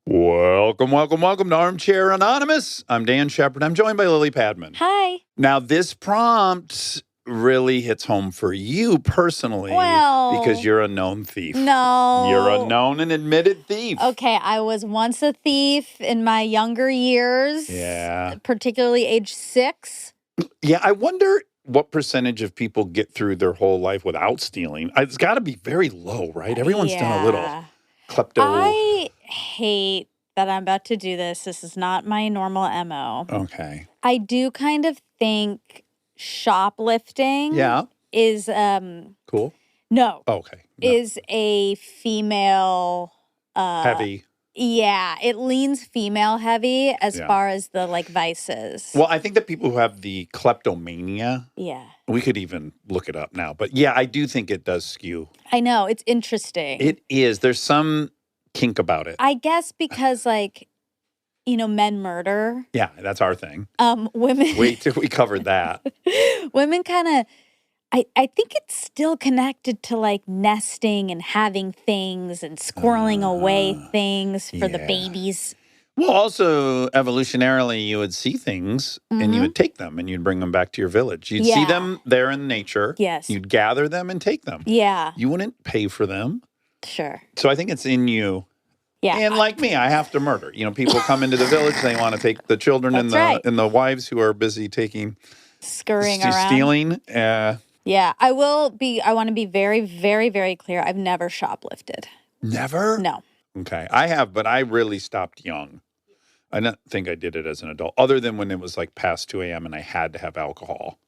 Welcome, welcome, welcome to Armchair Anonymous. I'm Dan Shepard. I'm joined by Lily Padman. Hi. Now, this prompt really hits home for you personally because you're a known thief. No. You're a known and admitted thief. Okay, I was once a thief in my younger years. Yeah. Particularly age 6. Yeah, I wonder what percentage of people get through their whole life without stealing. It's got to be very low, right? Everyone's done a little klepto. I hate that I'm about to do this. This is not my normal MO. Okay. I do kind of think shoplifting is cool. No. Okay. No. Is a female heavy. Yeah, it leans female heavy as far as the vices. Well, I think that people who have the kleptomania, we could even look it up now. But yeah, I do think it does skew. I know, it's interesting. It is. There's some kink about it. I guess because men murder. Yeah, that's our thing. Women. Wait till we covered that. Women kind of. I think it's still connected to nesting and having things and squirreling away things for the babies. Well, also evolutionarily, you would see things and you would take them and you'd bring them back to your village. You'd see them there in nature. Yes. You'd gather them and take them. Yeah. You wouldn't pay for them. Sure. So I think it's in you. Yeah. And like me, I have to murder. People come into the village, they want to take the children and the wives who are busy scurrying around. Stealing. Yeah, I want to be very, very, very clear. I've never shoplifted. Never? No. Okay. I have, but I really stopped young. I don't think I did it as an adult, other than when it was past 2 a.m. and I had to have alcohol.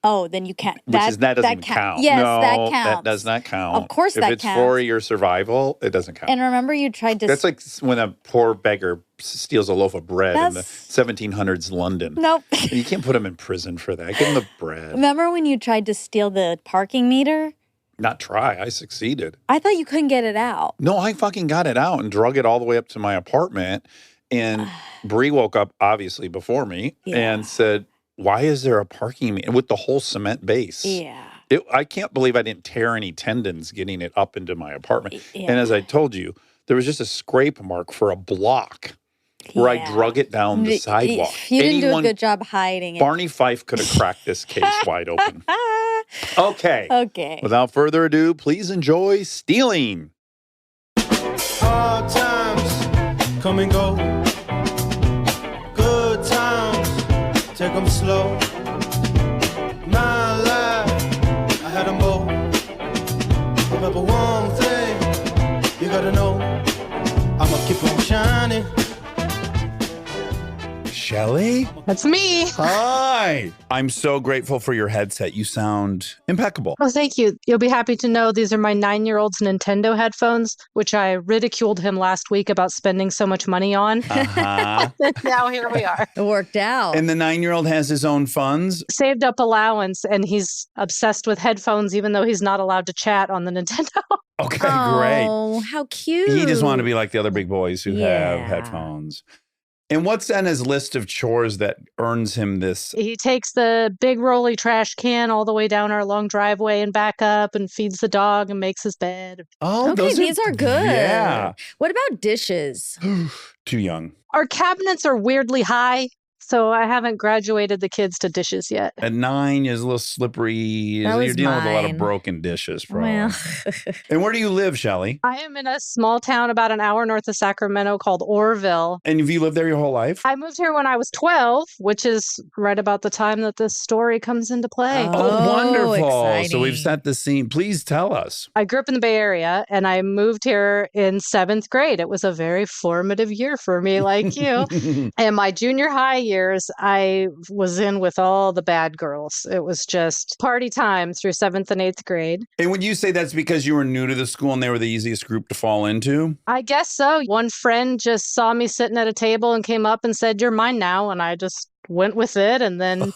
Oh, then you can't. That doesn't count. Yes, no, that counts. That does not count. Of course that counts. If it's for your survival, it doesn't count. And remember you tried to... That's like when a poor beggar steals a loaf of bread in the 1700s London. Nope. You can't put him in prison for that. Give him the bread. Remember when you tried to steal the parking meter? Not try. I succeeded. I thought you couldn't get it out. No, I fucking got it out and drug it all the way up to my apartment. And Bree woke up, obviously, before me and said, why is there a parking meter with the whole cement base? Yeah. I can't believe I didn't tear any tendons getting it up into my apartment. Yeah. And as I told you, there was just a scrape mark for a block where I drug it down the sidewalk. You didn't do a good job hiding it. Barney Fife could have cracked this case wide open. Okay. Okay. Without further ado, please enjoy stealing. Hard times come and go. Good times, take them slow. My life, I had them both. Remember one thing, you gotta know, I'ma keep on shining. Shelley? That's me. Hi. I'm so grateful for your headset. You sound impeccable. Oh, thank you. You'll be happy to know these are my 9-year-old's Nintendo headphones, which I ridiculed him last week about spending so much money on. Uh-huh. Now here we are. It worked out. And the 9-year-old has his own funds? Saved up allowance, and he's obsessed with headphones, even though he's not allowed to chat on the Nintendo. Okay, great. Oh, how cute. He just wanted to be like the other big boys who have headphones. And what's on his list of chores that earns him this? He takes the big rolly trash can all the way down our long driveway and back up and feeds the dog and makes his bed. Oh, okay, these are good. Yeah. What about dishes? Too young. Our cabinets are weirdly high, so I haven't graduated the kids to dishes yet. At 9 is a little slippery. You're dealing with a lot of broken dishes, probably. Well. And where do you live, Shelley? I am in a small town about an hour north of Sacramento called Orrville. And have you lived there your whole life? I moved here when I was 12, which is right about the time that this story comes into play. Oh, wonderful. Exciting. So we've set the scene. Please tell us. I grew up in the Bay Area, and I moved here in 7th grade. It was a very formative year for me, like you. And my junior high years, I was in with all the bad girls. It was just party time through 7th and 8th grade. And would you say that's because you were new to the school and they were the easiest group to fall into? I guess so. One friend just saw me sitting at a table and came up and said, "You're mine now." And I just went with it and then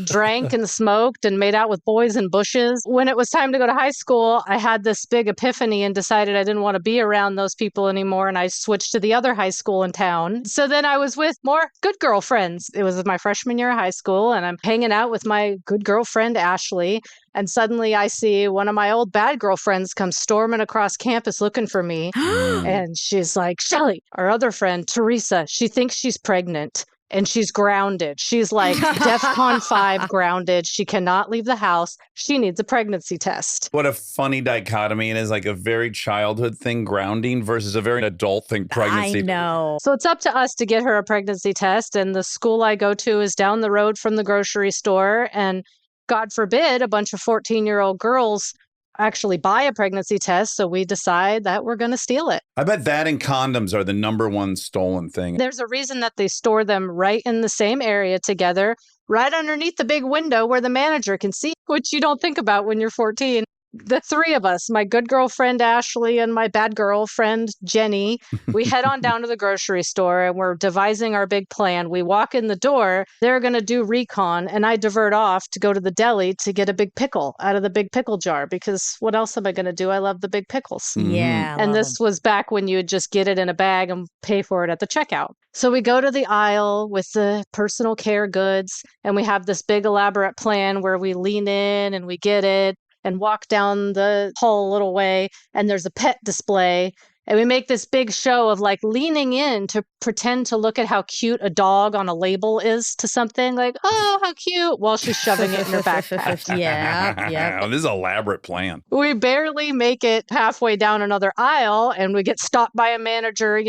drank and smoked and made out with boys in bushes. When it was time to go to high school, I had this big epiphany and decided I didn't want to be around those people anymore. And I switched to the other high school in town. So then I was with more good girl friends. It was my freshman year of high school, and I'm hanging out with my good girlfriend, Ashley. And suddenly I see one of my old bad girlfriends come storming across campus looking for me. And she's like, Shelly, our other friend, Teresa, she thinks she's pregnant. And she's grounded. She's like DEFCON 5 grounded. She cannot leave the house. She needs a pregnancy test. What a funny dichotomy. It is like a very childhood thing, grounding, versus a very adult thing, pregnancy. I know. So it's up to us to get her a pregnancy test. And the school I go to is down the road from the grocery store. And God forbid, a bunch of 14-year-old girls actually buy a pregnancy test. So we decide that we're going to steal it. I bet that and condoms are the number one stolen thing. There's a reason that they store them right in the same area together, right underneath the big window where the manager can see, which you don't think about when you're 14. The three of us, my good girlfriend, Ashley, and my bad girlfriend, Jenny, we head on down to the grocery store and we're devising our big plan. We walk in the door, they're going to do recon, and I divert off to go to the deli to get a big pickle out of the big pickle jar because what else am I going to do? I love the big pickles. Yeah. And this was back when you would just get it in a bag and pay for it at the checkout. So we go to the aisle with the personal care goods and we have this big elaborate plan where we lean in and we get it and walk down the hall a little way, and there's a pet display. And we make this big show of like leaning in to pretend to look at how cute a dog on a label is to something like, oh, how cute, while she's shoving it in her backpack. Yeah. This is an elaborate plan. We barely make it halfway down another aisle, and we get stopped by a manager,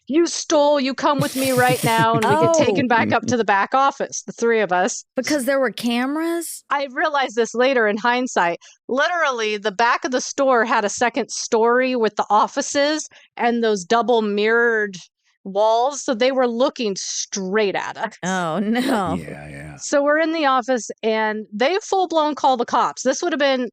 you stole, you come with me right now. And we get taken back up to the back office, the three of us. Because there were cameras? I realized this later in hindsight. Literally, the back of the store had a second story with the offices and those double mirrored walls. So they were looking straight at us. Oh, no. Yeah. So we're in the office and they full blown call the cops. This would have been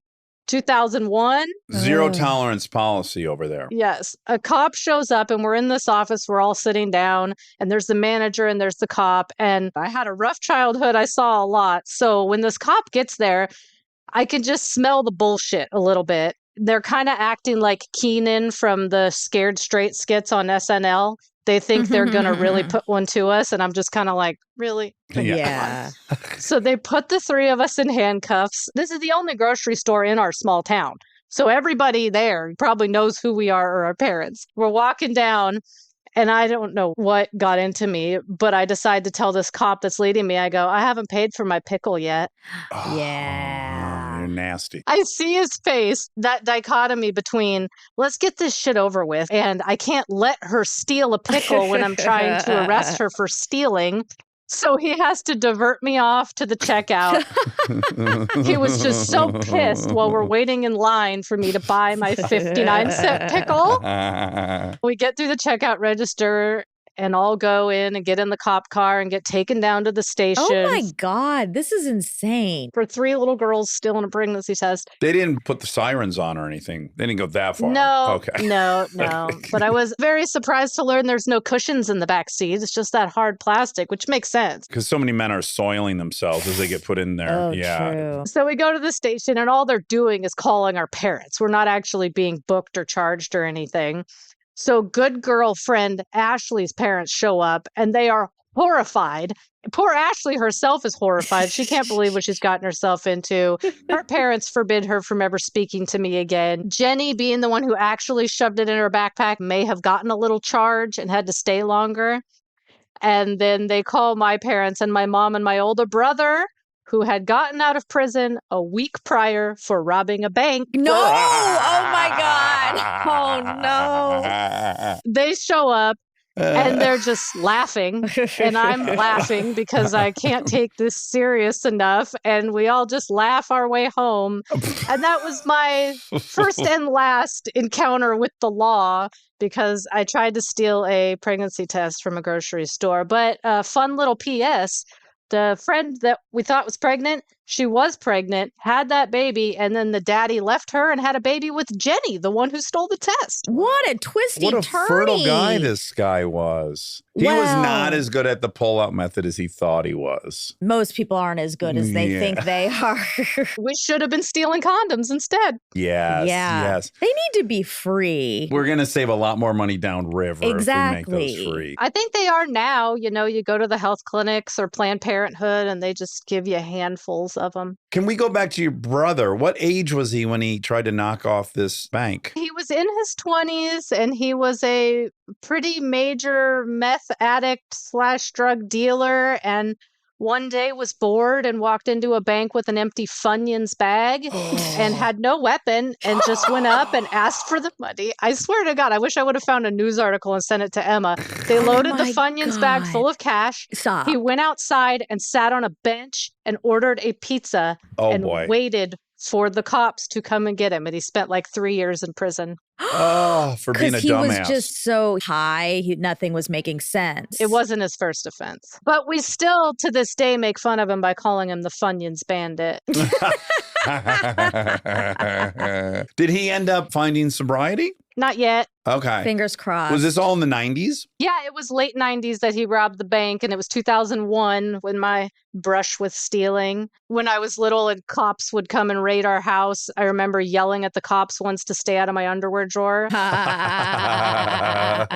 2001. Zero tolerance policy over there. Yes. A cop shows up and we're in this office. We're all sitting down and there's the manager and there's the cop. And I had a rough childhood. I saw a lot. So when this cop gets there, I can just smell the bullshit a little bit. They're kind of acting like Keenan from the Scared Straight skits on SNL. They think they're going to really put one to us. And I'm just kind of like, really? Yeah. So they put the three of us in handcuffs. This is the only grocery store in our small town. So everybody there probably knows who we are or our parents. We're walking down and I don't know what got into me, but I decide to tell this cop that's leading me, I go, I haven't paid for my pickle yet. Yeah. You're nasty. I see his face, that dichotomy between let's get this shit over with and I can't let her steal a pickle when I'm trying to arrest her for stealing. So he has to divert me off to the checkout. He was just so pissed while we're waiting in line for me to buy my 59-cent pickle. We get through the checkout register and all go in and get in the cop car and get taken down to the station. Oh my God, this is insane. For three little girls still in a pregnancy test. They didn't put the sirens on or anything. They didn't go that far. No, Okay. no. But I was very surprised to learn there's no cushions in the back seat. It's just that hard plastic, which makes sense. Because so many men are soiling themselves as they get put in there. Oh, yeah. true. So we go to the station and all they're doing is calling our parents. We're not actually being booked or charged or anything. So good girlfriend Ashley's parents show up and they are horrified. Poor Ashley herself is horrified. She can't believe what she's gotten herself into. Her parents forbid her from ever speaking to me again. Jenny, being the one who actually shoved it in her backpack, may have gotten a little charge and had to stay longer. And then they call my parents and my mom and my older brother, who had gotten out of prison a week prior for robbing a bank. No! Oh my God! Oh no! They show up and they're just laughing. And I'm laughing because I can't take this serious enough. And we all just laugh our way home. And that was my first and last encounter with the law because I tried to steal a pregnancy test from a grocery store. But a fun little PS. The friend that we thought was pregnant She was pregnant, had that baby, and then the daddy left her and had a baby with Jenny, the one who stole the test. What a twisty What a turny. fertile guy this guy was. He was Well- not as good at the pull-out method as he thought he was. Most people aren't as good as they think they are. We should have been stealing condoms instead. Yes, yes. They need to be free. We're going to save a lot more money downriver Exactly. if we make those free. I think they are now. You know, you go to the health clinics or Planned Parenthood and they just give you handfuls of them. Can we go back to your brother? What age was he when he tried to knock off this bank? He was in his 20s and he was a pretty major meth addict / drug dealer, and one day was bored and walked into a bank with an empty Funyuns bag and had no weapon and just went up and asked for the money. I swear to God, I wish I would have found a news article and sent it to Emma. They loaded the my Funyuns bag God. full of cash. Stop. He went outside and sat on a bench and ordered a pizza and boy. waited for the cops to come and get him. And he spent like 3 years in prison. Oh, for being a Because he dumbass. was just so high, nothing was making sense. It wasn't his first offense. But we still, to this day, make fun of him by calling him the Funyuns Bandit. Did he end up finding sobriety? Not yet. Okay. Fingers crossed. Was this all in the 90s? Yeah, it was late 90s that he robbed the bank, and it was 2001 when my brush with stealing. When I was little and cops would come and raid our house, I remember yelling at the cops once to stay out of my underwear drawer. But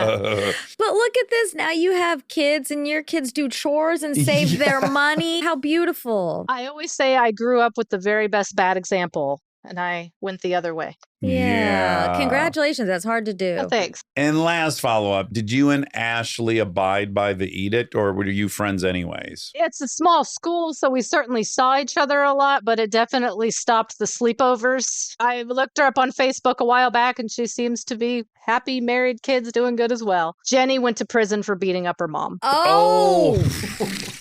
look at this. Now you have kids and your kids do chores and save their money. How beautiful. I always say I grew up with the very best bad example, and I went the other way. Yeah. Congratulations. That's hard to do. Oh, thanks. And last follow-up, did you and Ashley abide by the edict, or were you friends anyways? It's a small school, so we certainly saw each other a lot, but it definitely stopped the sleepovers. I looked her up on Facebook a while back, and she seems to be happy, married, kids, doing good as well. Jenny went to prison for beating up her mom. Oh.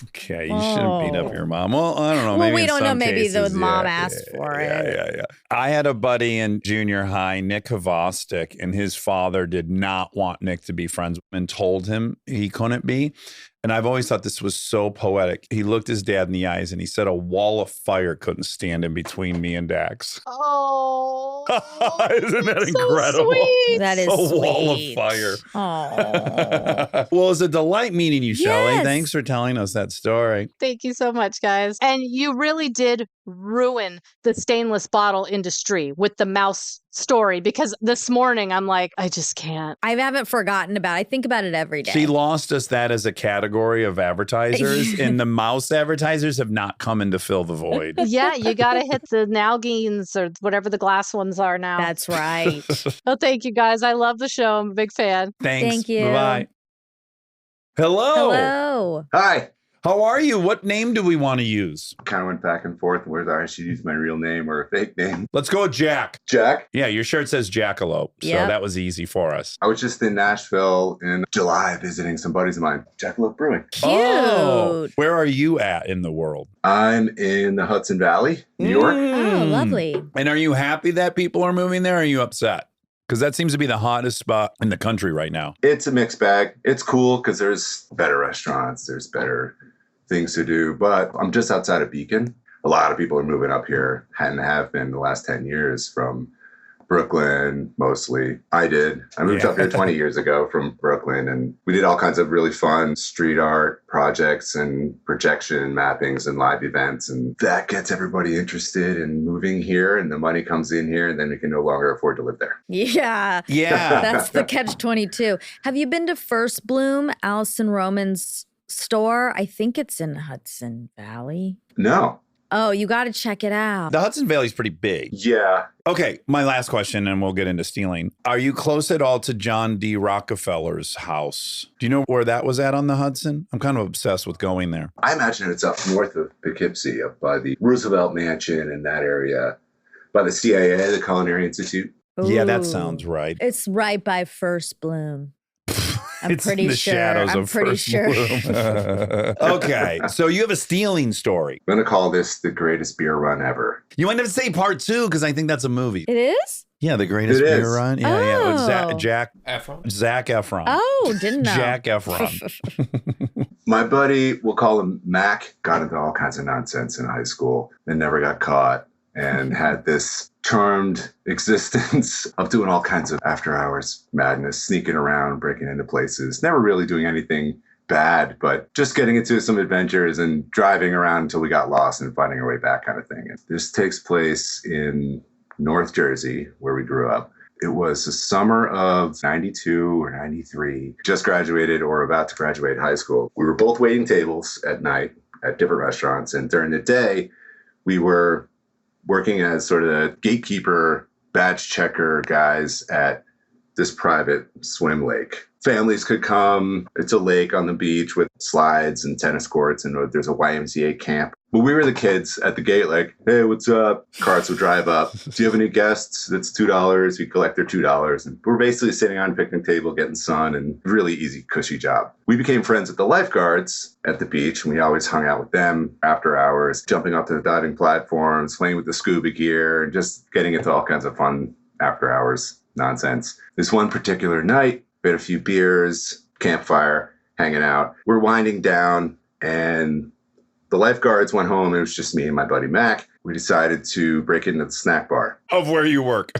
Okay, you shouldn't beat up your mom. Well, I don't know. Well, Maybe we in don't know. some Maybe the cases, mom asked for it. Yeah. I had a buddy in junior high, Nick Havostic, and his father did not want Nick to be friends and told him he couldn't be. And I've always thought this was so poetic. He looked his dad in the eyes and he said, "A wall of fire couldn't stand in between me and Dax." Oh. Isn't that so incredible? sweet. That is A sweet. wall of fire. Oh. Well, it was a delight meeting you, Shelley. Yes. Thanks for telling us that story. Thank you so much, guys. And you really did ruin the stainless bottle industry with the mouse story, because this morning I'm like, I just can't. I haven't forgotten about it. I think about it every day. She lost us that as a category of advertisers, and the mouse advertisers have not come in to fill the void. Yeah, you got to hit the Nalgene's or whatever the glass ones are now. That's right. Oh, thank you, guys. I love the show. I'm a big fan. Thanks. Thank you. Bye-bye. Hello. Hello. Hi. How are you? What name do we want to use? Kind of went back and forth whether I should use my real name or a fake name. Let's go with Jack. Jack. Yeah, your shirt says Jackalope, so Yep. that was easy for us. I was just in Nashville in July visiting some buddies of mine. Jackalope Brewing. Cute. Oh, where are you at in the world? I'm in the Hudson Valley, New York. Oh, lovely. And are you happy that people are moving there, or are you upset? Because that seems to be the hottest spot in the country right now. It's a mixed bag. It's cool because there's better restaurants, there's better things to do, but I'm just outside of Beacon. A lot of people are moving up here and have been the last 10 years from Brooklyn, mostly. I did. I moved up here 20 years ago from Brooklyn, and we did all kinds of really fun street art projects and projection mappings and live events. And that gets everybody interested in moving here, and the money comes in here, and then we can no longer afford to live there. Yeah. Yeah. That's the catch-22. Have you been to First Bloom, Allison Roman's store? I think it's in Hudson Valley. No. Oh, you got to check it out. The Hudson Valley's pretty big. Yeah. Okay, my last question, and we'll get into stealing. Are you close at all to John D. Rockefeller's house? Do you know where that was at on the Hudson? I'm kind of obsessed with going there. I imagine it's up north of Poughkeepsie, up by the Roosevelt Mansion in that area, by the CIA, the Culinary Institute. Yeah, that Ooh. sounds right. It's right by First Bloom. I'm It's pretty in the sure. shadows I'm of pretty First sure. Bloom. Okay, so you have a stealing story. I'm going to call this the greatest beer run ever. You might have to say part 2 because I think that's a movie. It is? Yeah, the greatest It beer is. run. Yeah, with Oh. Zac Efron? Efron. Oh, didn't know. Jack Efron. My buddy, we'll call him Mac, got into all kinds of nonsense in high school and never got caught and had this charmed existence of doing all kinds of after hours madness, sneaking around, breaking into places, never really doing anything bad, but just getting into some adventures and driving around until we got lost and finding our way back kind of thing. And this takes place in North Jersey, where we grew up. It was the summer of 92 or 93, just graduated or about to graduate high school. We were both waiting tables at night at different restaurants. And during the day, we were working as sort of gatekeeper, badge checker guys at this private swim lake. Families could come. It's a lake on the beach with slides and tennis courts, and there's a YMCA camp. But we were the kids at the gate like, hey, what's up? Carts would drive up. Do you have any guests? That's $2. We collect their $2. And we're basically sitting on a picnic table, getting sun, and really easy, cushy job. We became friends with the lifeguards at the beach, and we always hung out with them after hours, jumping up to the diving platforms, playing with the scuba gear, and just getting into all kinds of fun after hours nonsense. This one particular night, we had a few beers, campfire, hanging out. We're winding down, and the lifeguards went home. It was just me and my buddy Mac. We decided to break into the snack bar. Of where you work.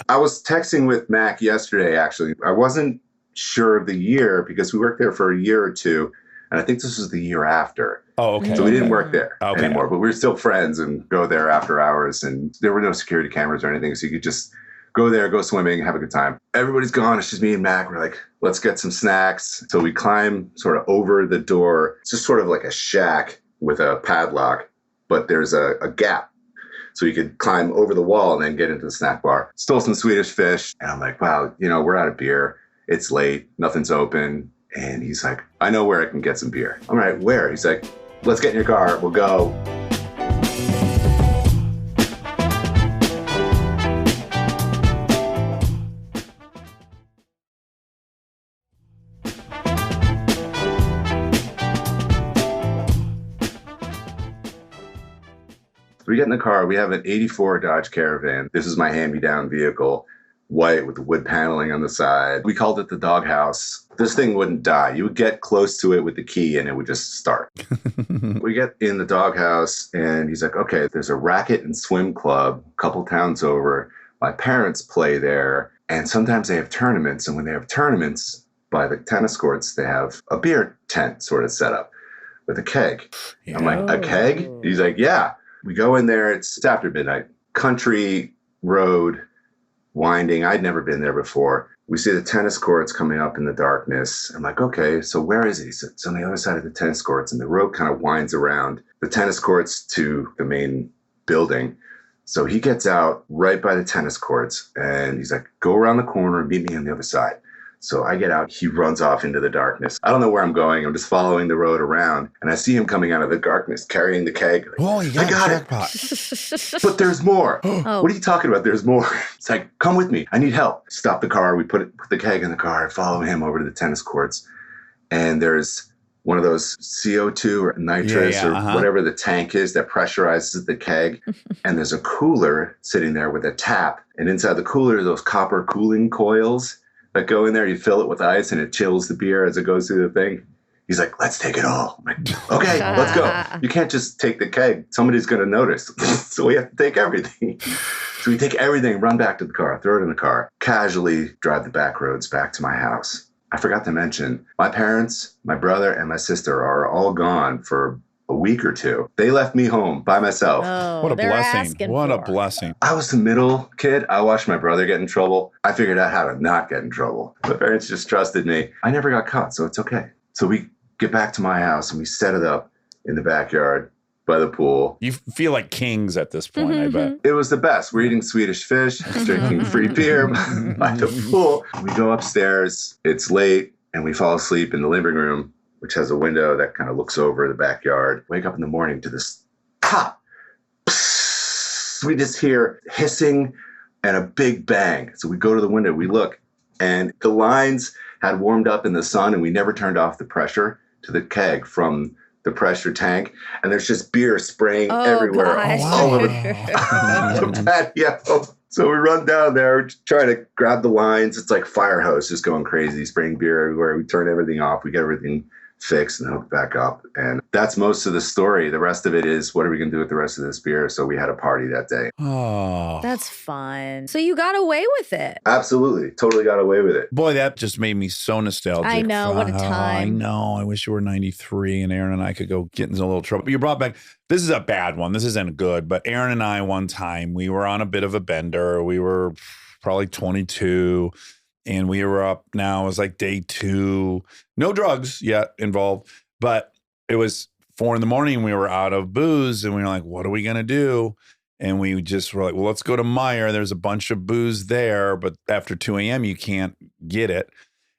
I was texting with Mac yesterday, actually. I wasn't sure of the year because we worked there for a year or two, and I think this was the year after. Oh, okay. So we didn't work there anymore, but we were still friends and go there after hours, and there were no security cameras or anything, so you could just go there, go swimming, have a good time. Everybody's gone. It's just me and Mac. We're like, let's get some snacks. So we climb sort of over the door. It's just sort of like a shack with a padlock, but there's a gap. So you could climb over the wall and then get into the snack bar. Stole some Swedish fish. And I'm like, wow, we're out of beer. It's late. Nothing's open. And he's like, I know where I can get some beer. I'm like, where? He's like, let's get in your car. We'll go. We get in the car. We have an 84 Dodge Caravan. This is my hand-me-down vehicle, white with the wood paneling on the side. We called it the doghouse. This thing wouldn't die. You would get close to it with the key and it would just start. We get in the doghouse and he's like, okay, there's a racket and swim club a couple towns over. My parents play there and sometimes they have tournaments. And when they have tournaments by the tennis courts, they have a beer tent sort of set up with a keg. Yeah. I'm like, a keg? He's like, yeah. We go in there, it's after midnight, country road, winding. I'd never been there before. We see the tennis courts coming up in the darkness. I'm like, okay, so where is he? So it's on the other side of the tennis courts, and the road kind of winds around the tennis courts to the main building. So he gets out right by the tennis courts, and he's like, go around the corner and meet me on the other side. So I get out, he runs off into the darkness. I don't know where I'm going. I'm just following the road around. And I see him coming out of the darkness, carrying the keg. Oh, you got I got it. But there's more. Oh. What are you talking about? There's more. It's like, come with me. I need help. Stop the car. We put the keg in the car, follow him over to the tennis courts. And there's one of those CO2 or nitrous or whatever the tank is that pressurizes the keg. And there's a cooler sitting there with a tap. And inside the cooler are those copper cooling coils that go in there. You fill it with ice and it chills the beer as it goes through the thing. He's like, let's take it all. I'm like, okay, let's go. You can't just take the keg. Somebody's going to notice. So we have to take everything. So we take everything, run back to the car, throw it in the car, casually drive the back roads back to my house. I forgot to mention, my parents, my brother, and my sister are all gone for a week or two. They left me home by myself. Oh, what a blessing. What a blessing. I was the middle kid. I watched my brother get in trouble. I figured out how to not get in trouble. My parents just trusted me. I never got caught, so it's okay. So we get back to my house and we set it up in the backyard by the pool. You feel like kings at this point, I bet. It was the best. We're eating Swedish fish, drinking free beer by the pool. We go upstairs. It's late and we fall asleep in the living room, which has a window that kind of looks over the backyard. Wake up in the morning to this pop. Psst. We just hear hissing and a big bang. So we go to the window, we look, and the lines had warmed up in the sun and we never turned off the pressure to the keg from the pressure tank. And there's just beer spraying everywhere all over the patio. So we run down there, try to grab the lines. It's like fire hose just going crazy, spraying beer everywhere. We turn everything off. We get everything fixed and hooked back up. And that's most of the story. The rest of it is, what are we going to do with the rest of this beer? So we had a party that day. Oh, That's fun. So you got away with it. Absolutely. Totally got away with it. boy, that just made me so nostalgic. I know, what a I time. know. I wish you were 93 and Aaron and I could go get into a little trouble. But you brought back, this is a bad one. This isn't good. But Aaron and I, one time, we were on a bit of a bender. We were probably 22. And we were up now, it was like day 2. No drugs yet involved, but it was 4 a.m. We were out of booze and we were like, what are we going to do? And we just were like, well, let's go to Meijer. There's a bunch of booze there, but after 2 a.m., you can't get it.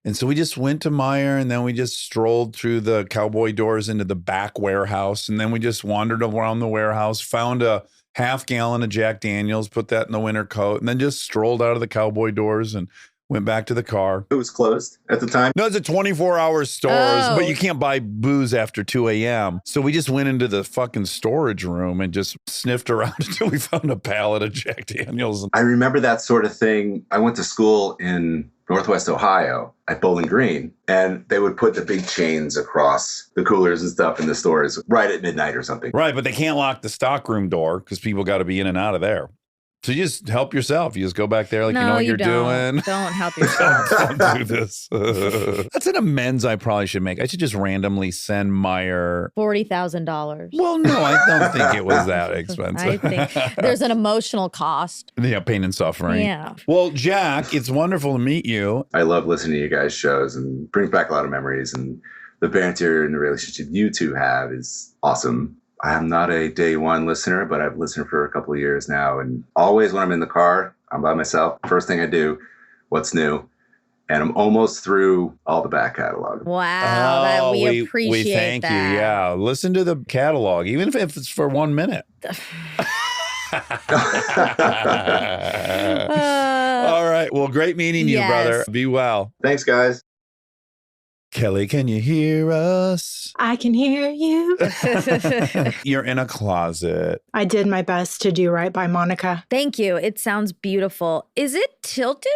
And so we just went to Meijer and then we just strolled through the cowboy doors into the back warehouse. And then we just wandered around the warehouse, found a half gallon of Jack Daniels, put that in the winter coat, and then just strolled out of the cowboy doors and went back to the car. It was closed at the time. No, it's a 24-hour stores, but you can't buy booze after 2 a.m. So we just went into the fucking storage room and just sniffed around until we found a pallet of Jack Daniels. I remember that sort of thing. I went to school in Northwest Ohio at Bowling Green, and they would put the big chains across the coolers and stuff in the stores right at midnight or something. Right, but they can't lock the stockroom door because people got to be in and out of there. So you just help yourself. You just go back there like, No, you know what you're don't. doing. Don't help yourself. Don't do this. That's an amends I probably should make. I should just randomly send Meijer. $40,000. Well, no, I don't think it was that expensive. I think there's an emotional cost. Yeah, pain and suffering. Yeah. Well, Jack, it's wonderful to meet you. I love listening to you guys' shows and brings back a lot of memories. And the banter and the relationship you two have is awesome. I am not a day one listener, but I've listened for a couple of years now. And always when I'm in the car, I'm by myself. First thing I do, what's new? And I'm almost through all the back catalog. Wow. We appreciate we thank that. you. Yeah. Listen to the catalog, even if it's for 1 minute. All right. Well, great meeting you, Yes. brother. Be well. Thanks, guys. Kelly, can you hear us? I can hear you. You're in a closet. I did my best to do right by Monica. Thank you. It sounds beautiful. Is it tilted?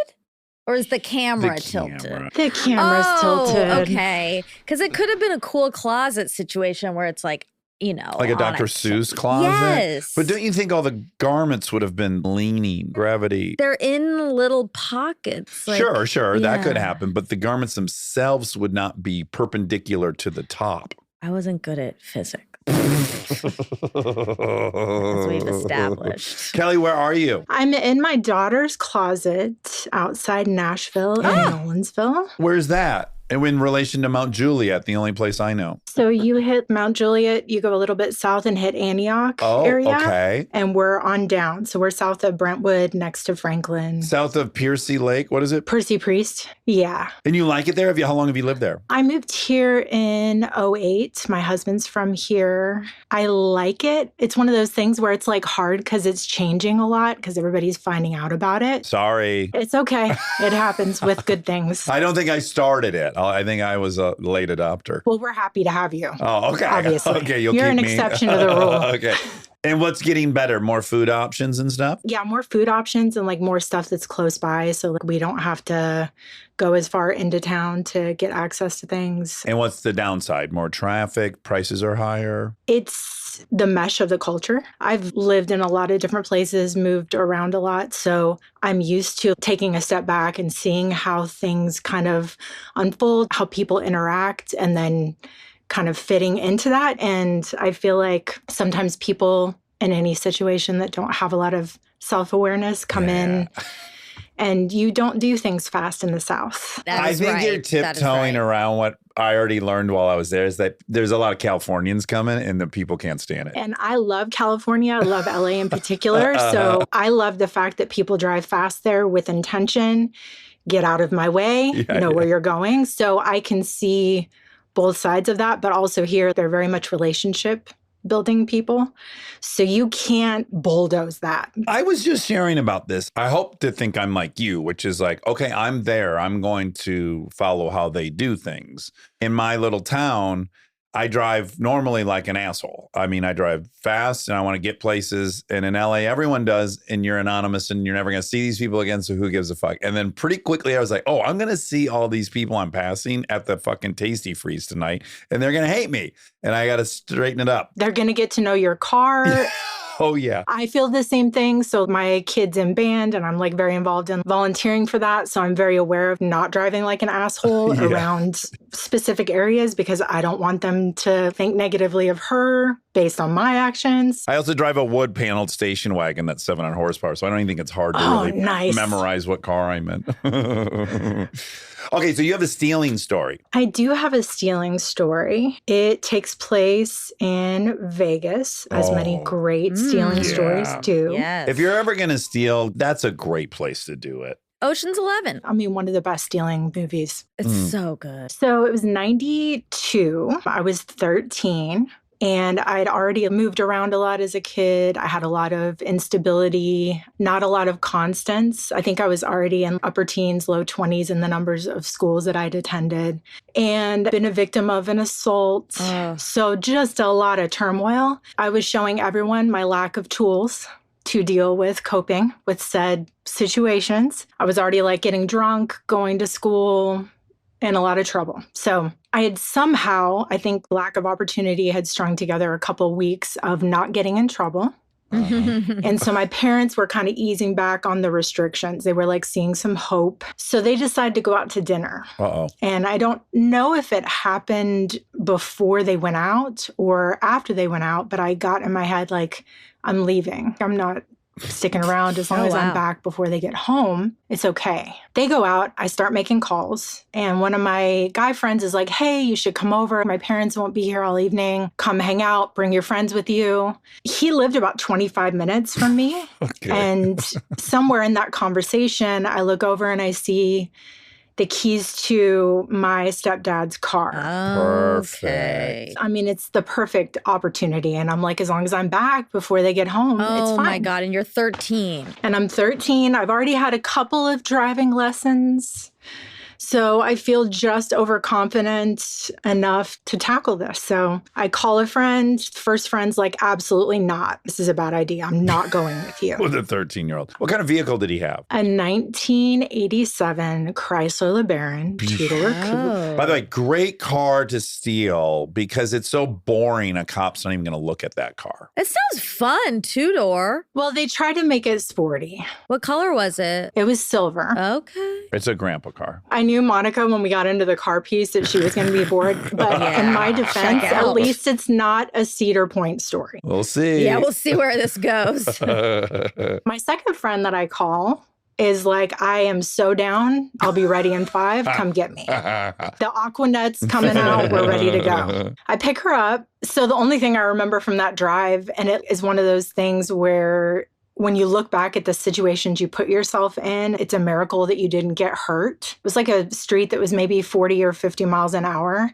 Or is the camera tilted? The camera's tilted. Okay. Because it could have been a cool closet situation where it's like, you know, Like a on Dr. Seuss closet? Yes. But don't you think all the garments would have been leaning, gravity? They're in little pockets. Like, Sure. That could yeah. happen. But the garments themselves would not be perpendicular to the top. I wasn't good at physics. As we've established. Kelly, where are you? I'm in my daughter's closet outside Nashville in Nolensville. Where's that? And in relation to Mount Juliet, the only place I know. So you hit Mount Juliet, you go a little bit south and hit Antioch area. Okay. And we're on down. So we're south of Brentwood, next to Franklin. South of Piercy Lake. What is it? Percy Priest. Yeah. And you like it there? How long have you lived there? I moved here in '08. My husband's from here. I like it. It's one of those things where it's like hard because it's changing a lot because everybody's finding out about it. Sorry. It's okay. It happens with good things. I don't think I started it. I think I was a late adopter. Well, we're happy to have you. Oh, okay. Obviously. Okay, you'll You're keep an me. exception to the rule. Okay. And what's getting better? More food options and stuff? Yeah, more food options and like more stuff that's close by. So like we don't have to go as far into town to get access to things. And what's the downside? More traffic? Prices are higher? It's the mesh of the culture. I've lived in a lot of different places, moved around a lot. So I'm used to taking a step back and seeing how things kind of unfold, how people interact, and then kind of fitting into that. And I feel like sometimes people in any situation that don't have a lot of self-awareness come in and you don't do things fast in the South. I think you're tiptoeing around what I already learned while I was there is that there's a lot of Californians coming and the people can't stand it. And I love California. I love LA in particular. So I love the fact that people drive fast there with intention, get out of my way, know where you're going. So I can see both sides of that, but also here they're very much relationship building people. So you can't bulldoze that. I was just sharing about this. I hope to think I'm like you, which is like, okay, I'm there. I'm going to follow how they do things. In my little town, I drive normally like an asshole. I mean, I drive fast and I want to get places. And in LA, everyone does. And you're anonymous and you're never going to see these people again. So who gives a fuck? And then pretty quickly, I was like, oh, I'm going to see all these people I'm passing at the fucking Tasty Freeze tonight. And they're going to hate me. And I got to straighten it up. They're going to get to know your car. Oh, yeah. I feel the same thing. So my kid's in band and I'm like very involved in volunteering for that. So I'm very aware of not driving like an asshole around specific areas because I don't want them to think negatively of her based on my actions. I also drive a wood paneled station wagon that's 700 horsepower. So I don't even think it's hard to really memorize what car I'm in. Okay, so you have a stealing story. I do have a stealing story. It takes place in Vegas, as many great stealing stories do. Yes. If you're ever going to steal, that's a great place to do it. Ocean's 11. I mean, one of the best stealing movies. It's so good. So it was 92. I was 13. And I'd already moved around a lot as a kid. I had a lot of instability, not a lot of constants. I think I was already in upper teens, low 20s in the numbers of schools that I'd attended and been a victim of an assault. So just a lot of turmoil. I was showing everyone my lack of tools to deal with coping with said situations. I was already like getting drunk, going to school, in a lot of trouble. So I had somehow, I think lack of opportunity had strung together a couple of weeks of not getting in trouble. And so my parents were kind of easing back on the restrictions. They were like seeing some hope. So they decided to go out to dinner. And I don't know if it happened before they went out or after they went out, but I got in my head like, I'm leaving. I'm not sticking around as long as I'm back before they get home. It's okay. They go out. I start making calls. And one of my guy friends is like, hey, you should come over. My parents won't be here all evening. Come hang out. Bring your friends with you. He lived about 25 minutes from me. And somewhere in that conversation, I look over and I see the keys to my stepdad's car. Perfect. I mean, it's the perfect opportunity. And I'm like, as long as I'm back before they get home, it's fine. Oh my God. And you're 13. And I'm 13. I've already had a couple of driving lessons. So I feel just overconfident enough to tackle this. So I call a friend. First friend's like, absolutely not. This is a bad idea. I'm not going with you. With a 13-year-old. What kind of vehicle did he have? A 1987 Chrysler LeBaron two-door coupe. By the way, great car to steal because it's so boring. A cop's not even going to look at that car. It sounds fun, two-door. Well, they tried to make it sporty. What color was it? It was silver. Okay. It's a grandpa car. I knew Monica when we got into the car piece that she was going to be bored. But in my defense, at least it's not a Cedar Point story. We'll see. Yeah, we'll see where this goes. My second friend that I call is like, I am so down. I'll be ready in 5. Come get me. The Aquanet's coming out. We're ready to go. I pick her up. So the only thing I remember from that drive, and it is one of those things where when you look back at the situations you put yourself in, it's a miracle that you didn't get hurt. It was like a street that was maybe 40 or 50 miles an hour.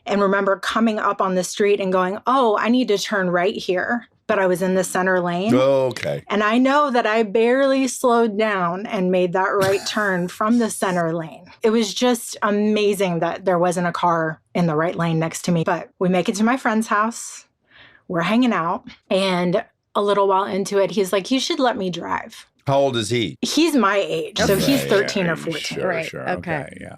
And remember coming up on the street and going, oh, I need to turn right here. But I was in the center lane. Okay. And I know that I barely slowed down and made that right turn from the center lane. It was just amazing that there wasn't a car in the right lane next to me. But we make it to my friend's house. We're hanging out. And a little while into it, he's like, you should let me drive. How old is he? He's my age. So he's 13 or 14. Sure. Okay. Yeah.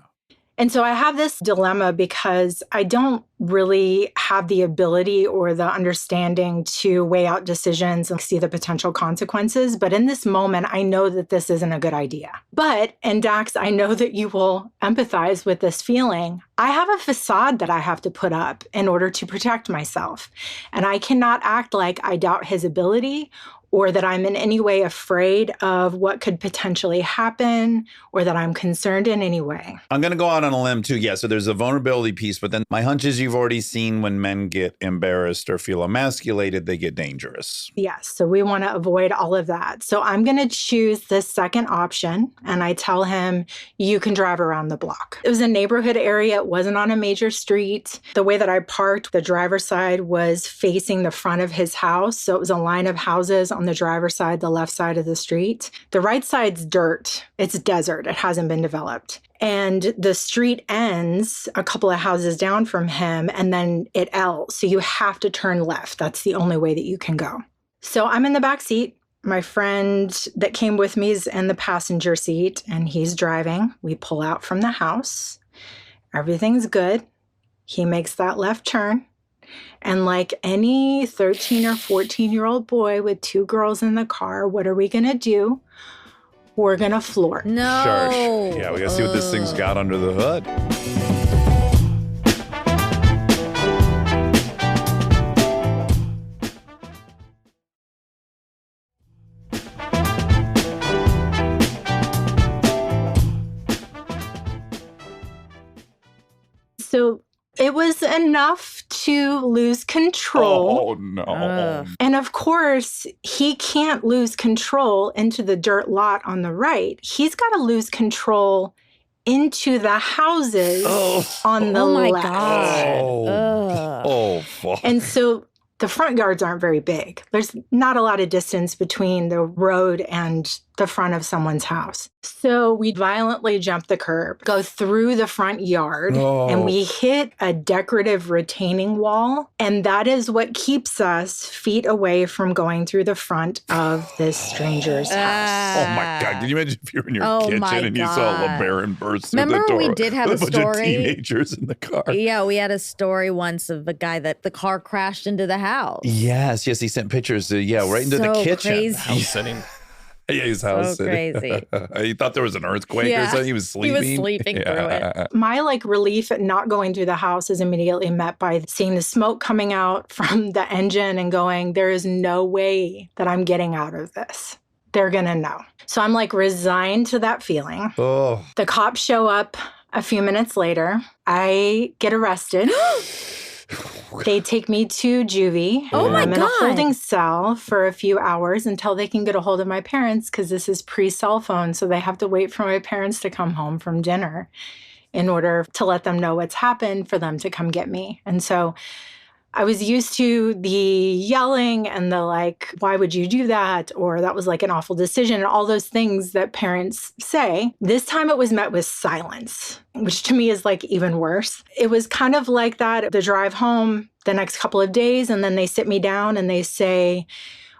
And so I have this dilemma because I don't really have the ability or the understanding to weigh out decisions and see the potential consequences. But in this moment, I know that this isn't a good idea. But, and Dax, I know that you will empathize with this feeling. I have a facade that I have to put up in order to protect myself. And I cannot act like I doubt his ability or that I'm in any way afraid of what could potentially happen, or that I'm concerned in any way. I'm going to go out on a limb too. Yeah, so there's a vulnerability piece, but then my hunch is you've already seen when men get embarrassed or feel emasculated, they get dangerous. Yes, so we want to avoid all of that. So I'm going to choose the second option, and I tell him, you can drive around the block. It was a neighborhood area. It wasn't on a major street. The way that I parked, the driver's side was facing the front of his house, so it was a line of houses on on the driver's side, the left side of the street. The right side's dirt. It's desert. It hasn't been developed. And the street ends a couple of houses down from him, and then it L's. So you have to turn left. That's the only way that you can go. So I'm in the back seat. My friend that came with me is in the passenger seat, and he's driving. We pull out from the house. Everything's good. He makes that left turn. And like any 13 or 14-year-old boy with two girls in the car, what are we going to do? We're going to floor it. No. Sure. Yeah, we got to see what this thing's got under the hood. So it was enough to lose control. Oh, no. And of course, he can't lose control into the dirt lot on the right. He's got to lose control into the houses on the my left. God. Fuck. And so the front yards aren't very big. There's not a lot of distance between the road and the front of someone's house. So we violently jump the curb, go through the front yard, and we hit a decorative retaining wall. And that is what keeps us feet away from going through the front of this stranger's house. Oh my God. Can you imagine if you're in your kitchen and you saw LeBaron burst through Remember the door? we did have with a bunch of story? teenagers in the car. Yeah, we had a story once of a guy that the car crashed into the house. Yes, he sent pictures right into the So kitchen. crazy. House sitting. Yeah, his house So sitting. crazy. He thought there was an earthquake or something. He was sleeping. He was sleeping through it. My relief at not going through the house is immediately met by seeing the smoke coming out from the engine and going, there is no way that I'm getting out of this. They're going to know. So I'm resigned to that feeling. Oh. The cops show up a few minutes later. I get arrested. They take me to juvie. Oh my I'm in a God. holding cell for a few hours until they can get a hold of my parents, because this is pre-cell phone. So they have to wait for my parents to come home from dinner in order to let them know what's happened for them to come get me. And so I was used to the yelling and the why would you do that? Or that was an awful decision, and all those things that parents say. This time it was met with silence, which to me is even worse. It was kind of like that, the drive home the next couple of days, and then they sit me down and they say,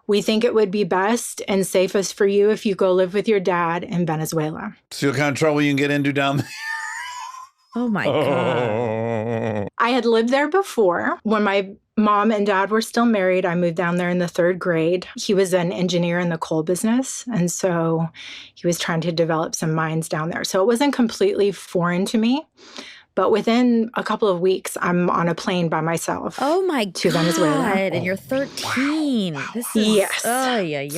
we think it would be best and safest for you if you go live with your dad in Venezuela. See what kind of trouble you can get into down there. Oh my God. I had lived there before. When my mom and dad were still married, I moved down there in the 3rd grade. He was an engineer in the coal business, and so he was trying to develop some mines down there. So it wasn't completely foreign to me. But within a couple of weeks, I'm on a plane by myself. Oh my to God. Venezuela. And you're 13. Wow. This is, yes.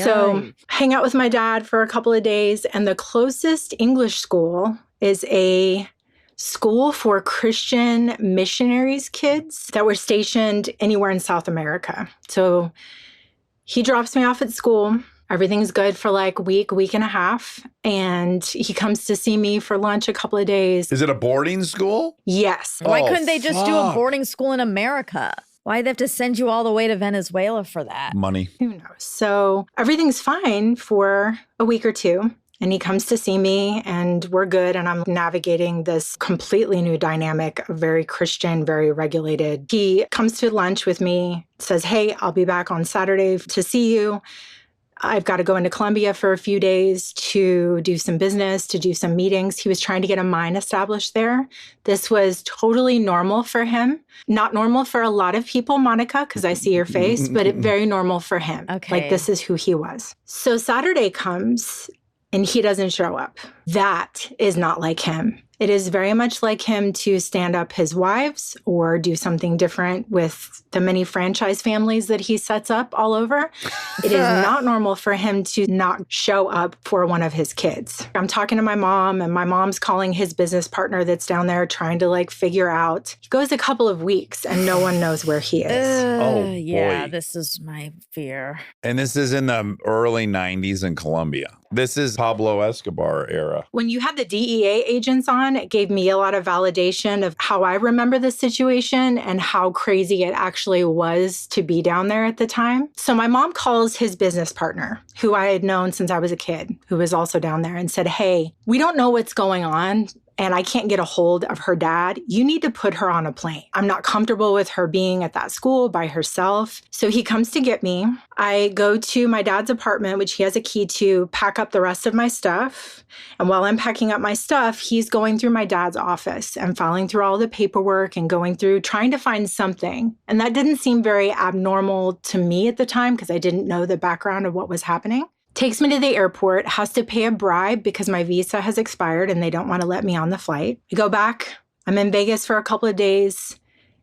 So hang out with my dad for a couple of days, and the closest English school is a school for Christian missionaries kids that were stationed anywhere in South America. So he drops me off at school. Everything's good for a week and a half. And he comes to see me for lunch a couple of days. Is it a boarding school? Yes. Why couldn't they just do a boarding school in America? Why'd they have to send you all the way to Venezuela for that? Money. Who knows? So everything's fine for a week or two. And he comes to see me, and we're good. And I'm navigating this completely new dynamic, very Christian, very regulated. He comes to lunch with me, says, hey, I'll be back on Saturday to see you. I've got to go into Colombia for a few days to do some business, to do some meetings. He was trying to get a mine established there. This was totally normal for him. Not normal for a lot of people, Monica, because I see your face, but very normal for him. Okay. This is who he was. So Saturday comes, and he doesn't show up. That is not like him. It is very much like him to stand up his wives or do something different with the many franchise families that he sets up all over. It is not normal for him to not show up for one of his kids. I'm talking to my mom, and my mom's calling his business partner that's down there trying to figure out. He goes a couple of weeks and no one knows where he is. Yeah, boy. this is my fear. And this is in the early 90s in Colombia. This is Pablo Escobar era. When you had the DEA agents on, on. It gave me a lot of validation of how I remember the situation and how crazy it actually was to be down there at the time. So my mom calls his business partner, who I had known since I was a kid, who was also down there, and said, hey, we don't know what's going on, and I can't get a hold of her dad. You need to put her on a plane. I'm not comfortable with her being at that school by herself. So he comes to get me. I go to my dad's apartment, which he has a key to, pack up the rest of my stuff. And while I'm packing up my stuff, he's going through my dad's office and filing through all the paperwork and going through trying to find something. And that didn't seem very abnormal to me at the time because I didn't know the background of what was happening. Takes me to the airport, has to pay a bribe because my visa has expired and they don't want to let me on the flight. I go back. I'm in Vegas for a couple of days,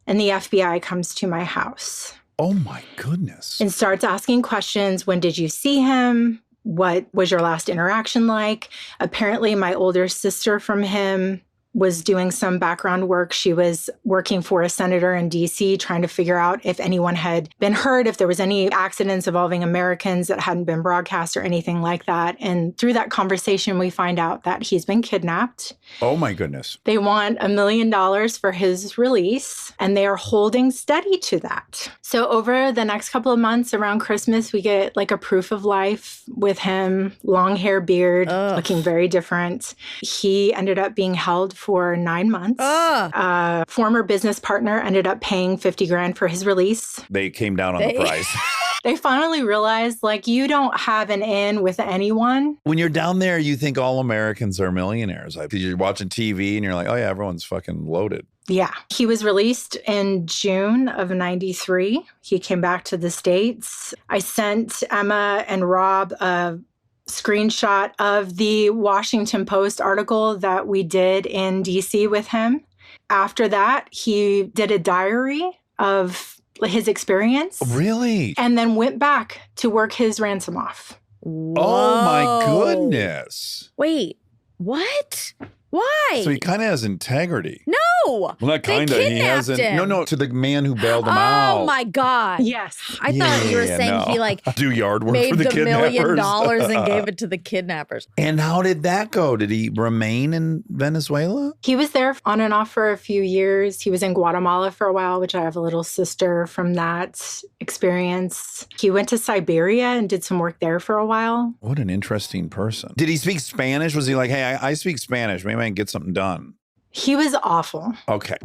and the FBI comes to my house. Oh, my goodness. And starts asking questions. When did you see him? What was your last interaction like? Apparently, my older sister from him was doing some background work. She was working for a senator in DC, trying to figure out if anyone had been hurt, if there was any accidents involving Americans that hadn't been broadcast or anything like that. And through that conversation, we find out that he's been kidnapped. Oh, my goodness. They want $1 million for his release, and they are holding steady to that. So over the next couple of months around Christmas, we get like a proof of life with him, long hair, beard, looking very different. He ended up being held for 9 months. A former business partner ended up paying $50,000 for his release. They came down on the price. They finally realized, like, you don't have an in with anyone. When you're down there, you think all Americans are millionaires. Like, you're watching TV and you're like, oh, yeah, everyone's fucking loaded. Yeah. He was released in June of 93. He came back to the States. I sent Emma and Rob a screenshot of the Washington Post article that we did in DC with him. After that, he did a diary of his experience. Really? And then went back to work his ransom off. Whoa. Oh, my goodness. Wait, what? Why? So he kind of has integrity. No. Well, not kind of. He hasn't. Him. No, to the man who bailed him out. Oh, my God. Yes. I thought you were saying he like do yard work made for the the kidnappers. $1 million and gave it to the kidnappers. And how did that go? Did he remain in Venezuela? He was there on and off for a few years. He was in Guatemala for a while, which I have a little sister from that experience. He went to Siberia and did some work there for a while. What an interesting person. Did he speak Spanish? Was he like, hey, I speak Spanish. Maybe I can get something done? He was awful. Okay.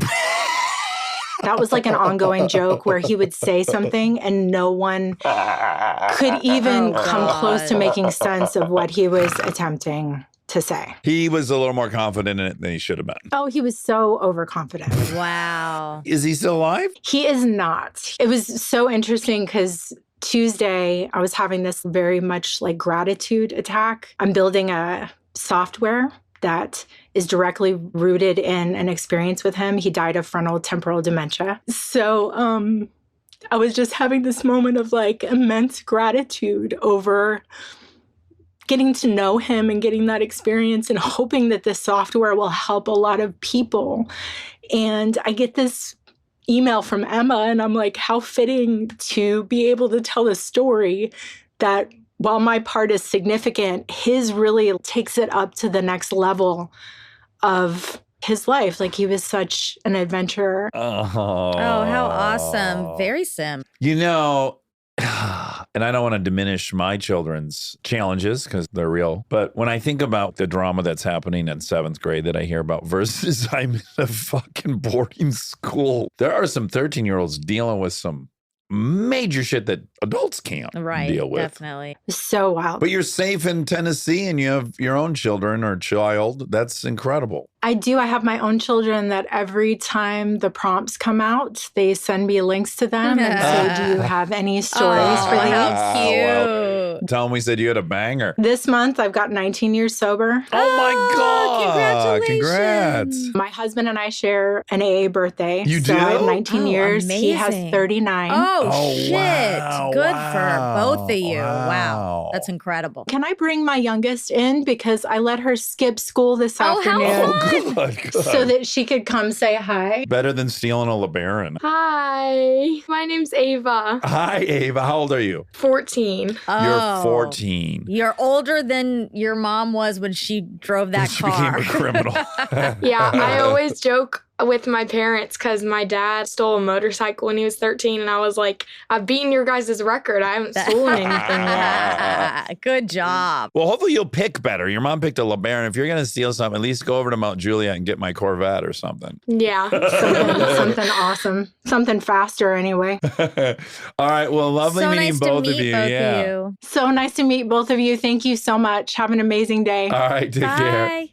That was like an ongoing joke where he would say something and no one could even come close to making sense of what he was attempting to say. He was a little more confident in it than he should have been. Oh, he was so overconfident. Wow. Is he still alive? He is not. It was so interesting because Tuesday, I was having this very much like gratitude attack. I'm building a software that is directly rooted in an experience with him. He died of frontal temporal dementia. So I was just having this moment of like immense gratitude over getting to know him and getting that experience and hoping that this software will help a lot of people. And I get this email from Emma and I'm like, how fitting to be able to tell a story that while my part is significant, his really takes it up to the next level of his life. Like he was such an adventurer. Oh, how awesome. Very sim. You know, and I don't want to diminish my children's challenges because they're real. But when I think about the drama that's happening in 7th grade that I hear about versus I'm in a fucking boarding school, there are some 13-year-olds dealing with some major shit that adults can't deal with. Definitely. So wild. But you're safe in Tennessee and you have your own children or child. That's incredible. I do. I have my own children that every time the prompts come out, they send me links to them and say, do you have any stories for these? How cute. Well, tell them we said you had a banger. This month, I've got 19 years sober. Oh my God. Congratulations. Congrats. My husband and I share an AA birthday. You so do? I have 19 years. Amazing. He has 39. Oh, shit. wow, Good wow, for both of you. wow. Wow. That's incredible. Can I bring my youngest in? Because I let her skip school this Oh, how afternoon. fun. Good. So that she could come say hi. Better than stealing a LeBaron. Hi, my name's Ava, Hi, Ava. How old are you? 14. Oh, Oh. 14. You're older than your mom was when she drove that She car. became a criminal. Yeah, I always joke with my parents because my dad stole a motorcycle when he was 13, and I was like, I've beaten your guys' record. I haven't stolen anything yet. Good job. Well, hopefully you'll pick better. Your mom picked a LeBaron. If you're going to steal something, at least go over to Mount Juliet and get my Corvette or something. Yeah. Something awesome. Something faster anyway. All right. Well, lovely So meeting nice both to of meet you. both Yeah. of you. So nice to meet both of you. Thank you so much. Have an amazing day. All right. Take care. Bye.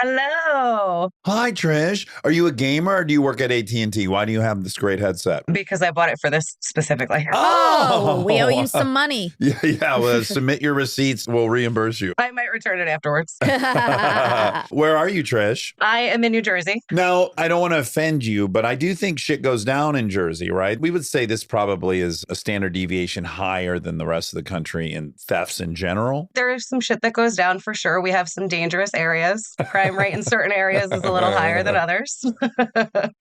Hello. Hi, Trish. Are you a gamer or do you work at AT&T? Why do you have this great headset? Because I bought it for this specifically. Oh, we owe you some money. Yeah. Well, submit your receipts. We'll reimburse you. I might return it afterwards. Where are you, Trish? I am in New Jersey. Now, I don't want to offend you, but I do think shit goes down in Jersey, right? We would say this probably is a standard deviation higher than the rest of the country in thefts in general. There's some shit that goes down for sure. We have some dangerous areas. Crime rate in certain areas is a little higher than others.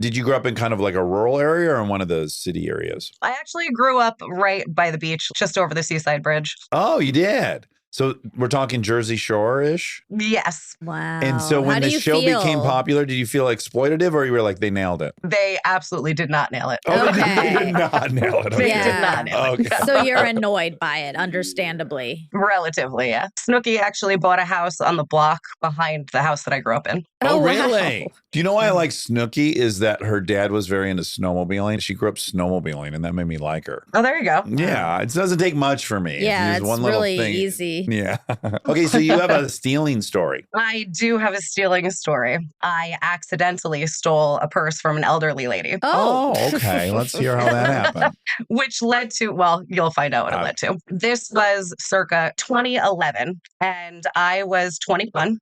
Did you grow up in kind of like a rural area or in one of the city areas? I actually grew up right by the beach, just over the Seaside Bridge. Oh, you did. So we're talking Jersey Shore-ish? Yes. Wow. And so when How the do you show feel? became popular, did you feel exploitative or you were like, they nailed it? They absolutely did not nail it. Oh, Okay. they did not nail it. They Okay. did not nail it. Okay. So you're annoyed by it, understandably. Relatively, yeah. Snooki actually bought a house on the block behind the house that I grew up in. Oh, wow. really? Do you know why I like Snooki is that her dad was very into snowmobiling. She grew up snowmobiling, and that made me like her. Oh, there you go. Yeah, it doesn't take much for me. Yeah, It's it's one little really thing. easy. Yeah. Okay, so you have a stealing story. I do have a stealing story. I accidentally stole a purse from an elderly lady, Oh, okay. Let's hear how that happened. which led to, well, you'll find out what it led to. This was circa 2011, and I was 21.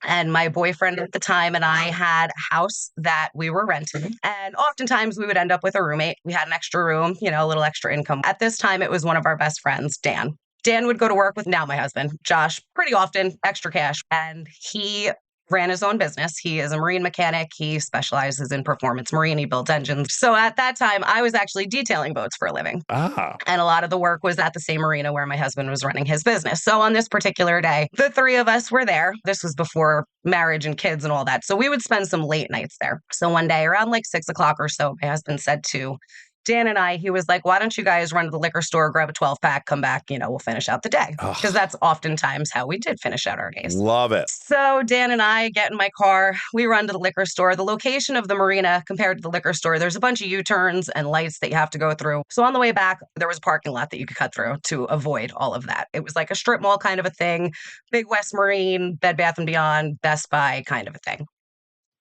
And my boyfriend at the time and I had a house that we were renting. And oftentimes we would end up with a roommate. We had an extra room, a little extra income. At this time, it was one of our best friends, Dan. Dan would go to work with now my husband, Josh, pretty often, extra cash. And he ran his own business. He is a marine mechanic. He specializes in performance marine. He builds engines. So at that time, I was actually detailing boats for a living. Ah. And a lot of the work was at the same marina where my husband was running his business. So on this particular day, the three of us were there. This was before marriage and kids and all that. So we would spend some late nights there. So one day around like 6 o'clock or so, my husband said to Dan and I, he was like, why don't you guys run to the liquor store, grab a 12-pack, come back, we'll finish out the day. Ugh. Because that's oftentimes how we did finish out our days. Love it. So Dan and I get in my car. We run to the liquor store. The location of the marina compared to the liquor store, there's a bunch of U-turns and lights that you have to go through. So on the way back, there was a parking lot that you could cut through to avoid all of that. It was like a strip mall kind of a thing, Big West Marine, Bed Bath & Beyond, Best Buy kind of a thing.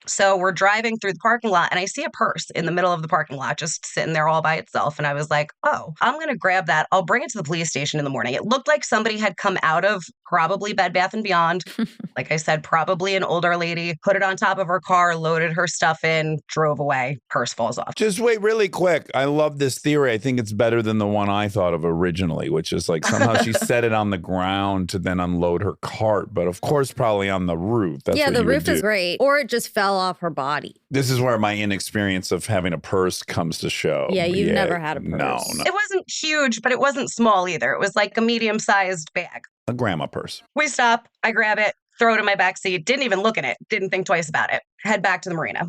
So we're driving through the parking lot and I see a purse in the middle of the parking lot just sitting there all by itself. And I was like, oh, I'm going to grab that. I'll bring it to the police station in the morning. It looked like somebody had come out of probably Bed Bath & Beyond. Like I said, probably an older lady, put it on top of her car, loaded her stuff in, drove away, purse falls off. Just wait really quick. I love this theory. I think it's better than the one I thought of originally, which is like somehow she set it on the ground to then unload her cart. But of course, probably on the roof. That's Yeah, what the you would roof is do. great. Or it just fell off her body. This is where my inexperience of having a purse comes to show. Yeah, you've never had a purse. No. It wasn't huge, but it wasn't small either. It was like a medium-sized bag. A grandma purse. We stop, I grab it, throw it in my back seat, didn't even look at it, didn't think twice about it. Head back to the marina.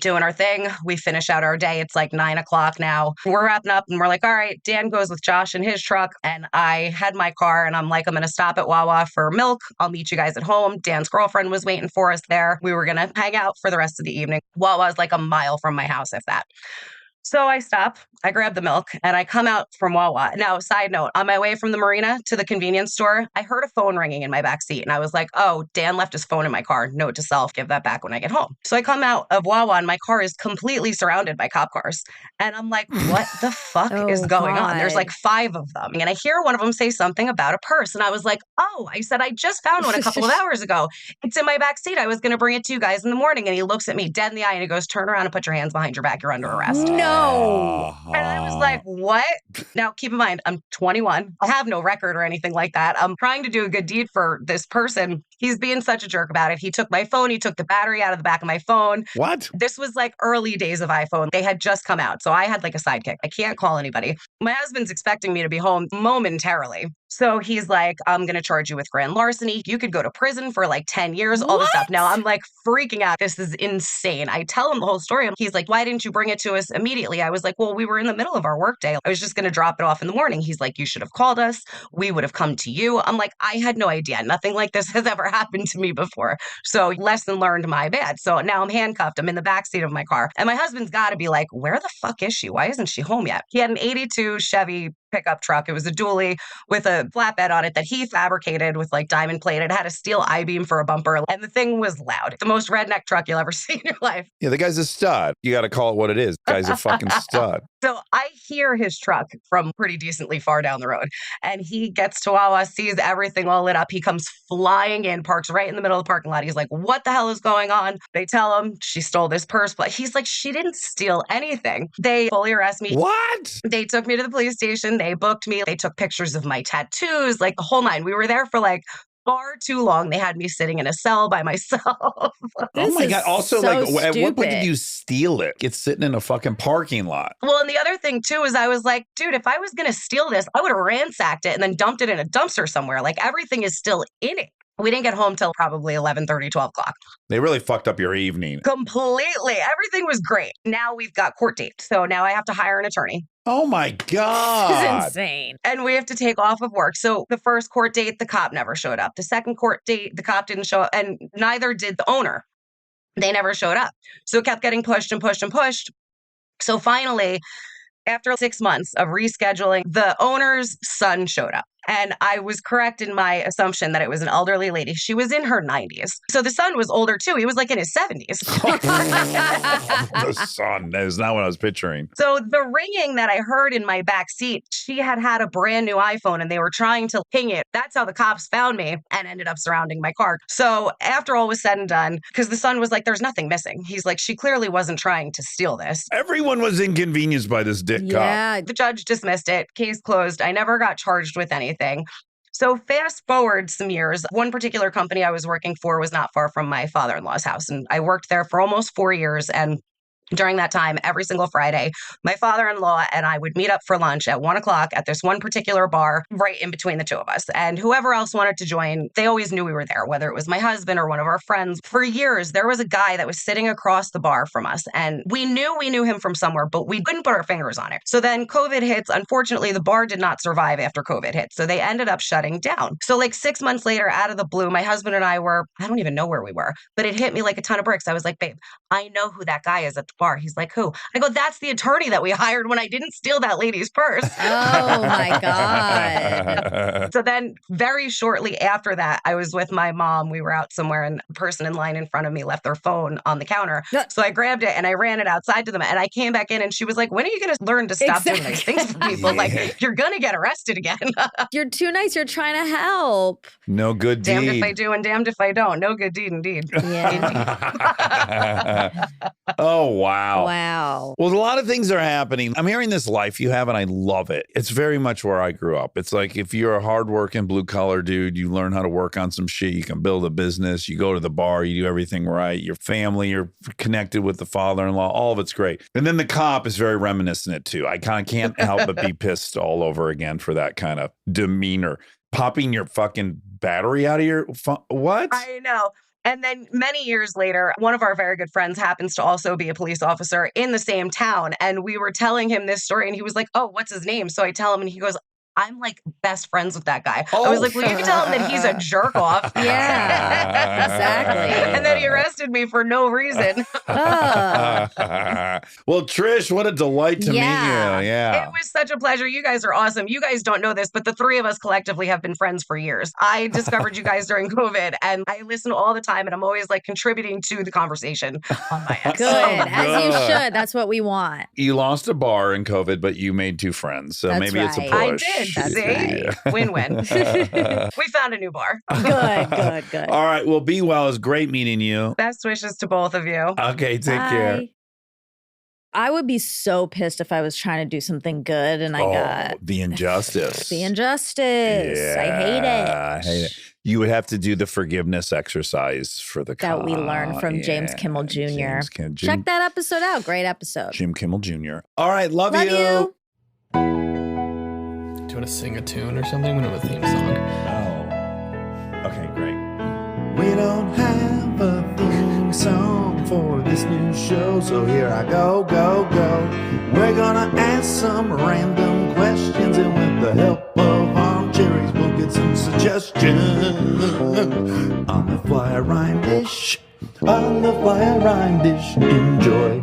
Doing our thing. We finish out our day. It's like 9 o'clock now. We're wrapping up and we're like, all right, Dan goes with Josh in his truck and I had my car and I'm like, I'm going to stop at Wawa for milk. I'll meet you guys at home. Dan's girlfriend was waiting for us there. We were going to hang out for the rest of the evening. Wawa is like a mile from my house, if that. So I stop, I grab the milk, and I come out from Wawa. Now, side note, on my way from the marina to the convenience store, I heard a phone ringing in my back seat, and I was like, oh, Dan left his phone in my car. Note to self, give that back when I get home. So I come out of Wawa, and my car is completely surrounded by cop cars. And I'm like, what the fuck is going on? There's like 5 of them. And I hear one of them say something about a purse. And I was like, oh, I said, I just found one a couple of hours ago. It's in my back seat. I was going to bring it to you guys in the morning. And he looks at me dead in the eye, and he goes, turn around and put your hands behind your back. You're under arrest. No. And I was like, what? Now, keep in mind, I'm 21. I have no record or anything like that. I'm trying to do a good deed for this person. He's being such a jerk about it. He took my phone. He took the battery out of the back of my phone. What? This was like early days of iPhone. They had just come out. So I had like a sidekick. I can't call anybody. My husband's expecting me to be home momentarily. So he's like, I'm going to charge you with grand larceny. You could go to prison for like 10 years, all this stuff. Now I'm like freaking out. This is insane. I tell him the whole story. He's like, why didn't you bring it to us immediately? I was like, well, we were in the middle of our workday. I was just going to drop it off in the morning. He's like, you should have called us. We would have come to you. I'm like, I had no idea. Nothing like this has ever happened to me before. So lesson learned, my bad. So now I'm handcuffed. I'm in the backseat of my car. And my husband's got to be like, where the fuck is she? Why isn't she home yet? He had an 82 Chevy pickup truck. It was a dually with a flatbed on it that he fabricated with like diamond plate. It had a steel I-beam for a bumper. And the thing was loud. The most redneck truck you'll ever see in your life. Yeah, the guy's a stud. You got to call it what it is. The guy's a fucking stud. So I hear his truck from pretty decently far down the road. And he gets to Wawa, sees everything all lit up. He comes flying in, parks right in the middle of the parking lot. He's like, what the hell is going on? They tell him she stole this purse. But he's like, she didn't steal anything. They fully arrest me. What? They took me to the police station. They booked me. They took pictures of my tattoos, like the whole nine. We were there for like far too long. They had me sitting in a cell by myself. Oh my God. Also, like, at what point did you steal it? It's sitting in a fucking parking lot. Well, and the other thing too is I was like, dude, if I was going to steal this, I would have ransacked it and then dumped it in a dumpster somewhere. Like everything is still in it. We didn't get home till probably 11:30, 12 o'clock. They really fucked up your evening. Completely. Everything was great. Now we've got court date. So now I have to hire an attorney. Oh my God. This is insane. And we have to take off of work. So the first court date, the cop never showed up. The second court date, the cop didn't show up, and neither did the owner. They never showed up. So it kept getting pushed and pushed and pushed. So finally, after 6 months of rescheduling, the owner's son showed up. And I was correct in my assumption that it was an elderly lady. She was in her 90s. So the son was older too. He was like in his 70s. The son. That is not what I was picturing. So the ringing that I heard in my back seat, she had had a brand new iPhone and they were trying to ping it. That's how the cops found me and ended up surrounding my car. So after all was said and done, because the son was like, there's nothing missing. He's like, she clearly wasn't trying to steal this. Everyone was inconvenienced by this dick cop. The judge dismissed it. Case closed. I never got charged with anything. So fast forward some years, one particular company I was working for was not far from my father-in-law's house. And I worked there for almost 4 years. And during that time, every single Friday, my father-in-law and I would meet up for lunch at 1 o'clock at this one particular bar right in between the two of us. And whoever else wanted to join, they always knew we were there, whether it was my husband or one of our friends. For years, there was a guy that was sitting across the bar from us. And we knew him from somewhere, but we couldn't put our fingers on it. So then COVID hits. Unfortunately, the bar did not survive after COVID hit. So they ended up shutting down. So like 6 months later, out of the blue, my husband and I were, I don't even know where we were, but it hit me like a ton of bricks. I was like, babe, I know who that guy is at the bar. He's like, who? I go, that's the attorney that we hired when I didn't steal that lady's purse. Oh my God. So then very shortly after that, I was with my mom. We were out somewhere and the person in line in front of me left their phone on the counter. So I grabbed it and I ran it outside to them. And I came back in and she was like, when are you going to learn to stop doing these things for people? Like, you're going to get arrested again. You're too nice. You're trying to help. No good deed. Damned if I do and damned if I don't. No good deed indeed. Yeah. Oh, wow. Wow. Well, a lot of things are happening. I'm hearing this life you have, and I love it. It's very much where I grew up. It's like if you're a hardworking blue-collar dude, you learn how to work on some shit. You can build a business. You go to the bar. You do everything right. Your family, you're connected with the father-in-law. All of it's great. And then the cop is very reminiscent, too. I kind of can't help but be pissed all over again for that kind of demeanor. Popping your fucking battery out of your phone. What? I know. And then many years later, one of our very good friends happens to also be a police officer in the same town. And we were telling him this story and he was like, oh, what's his name? So I tell him and he goes, I'm like best friends with that guy. I was like, well, you can tell him that he's a jerk off. Yeah, exactly. And then he arrested me for no reason. Well, Trish, what a delight to meet you. Yeah. It was such a pleasure. You guys are awesome. You guys don't know this, but the three of us collectively have been friends for years. I discovered you guys during COVID and I listen all the time and I'm always like contributing to the conversation on my end. Good. As you should. That's what we want. You lost a bar in COVID, but you made two friends. So That's maybe it's a right. push. I did. That's See? right. Win-win. We found a new bar. Good. All right. Well, be well. It's great meeting you. Best wishes to both of you. Okay. Take Bye. care. I would be so pissed if I was trying to do something good and I got the injustice. the injustice. I hate it. I hate it. You would have to do the forgiveness exercise for the That we learned from James Kimmel Jr. Check that episode out. Great episode. Jim Kimmel Jr. All right, love you. Do you want to sing a tune or something? We don't have a theme song. Oh. Okay, great. We don't have a theme song for this new show, so here I go. We're gonna ask some random questions, and with the help of Armcherries, we'll get some suggestions. On the fly rhyme dish, enjoy.